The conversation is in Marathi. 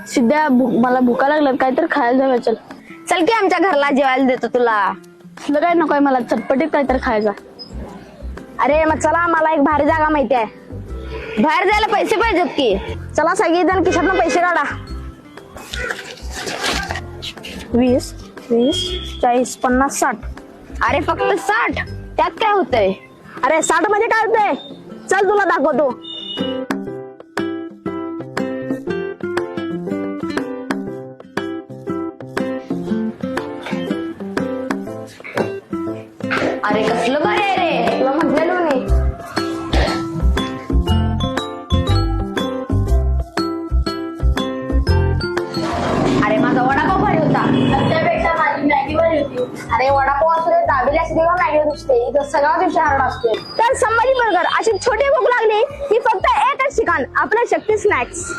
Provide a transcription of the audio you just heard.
सिद्ध्या मला भुका लागल्यात, काहीतरी खायला जाऊया. चल चल की आमच्या घरला जेवायला देतो तुला. असलं काय नकोय मला, चटपटीत काहीतरी खायचा. अरे मग चला, मला एक भारी जागा माहिती आहे. बाहेर जायला पैसे पाहिजेत की. चला सगळेजण खिशातनं पैसे काढा. 20, 20, 40, 50, 60. अरे फक्त 60, त्यात काय होतंय? अरे 60 मध्ये काय होतंय? चल तुला दाखवतो. अरे कसलं बरं आहे रे, तुला म्हटलेलो मी. अरे माझा वडापाव भारी होता. त्यापेक्षा माझी मॅगी बरी होती. अरे वडापाव असते, दाबेली असते तेव्हा मॅगी नुसते, इथं सगळा दिवशी हार्ड असते. तर संभाजी बर्गर अशी छोटी भूक लागली की फक्त एकच ठिकाण, आपलं शक्ती स्नॅक्स.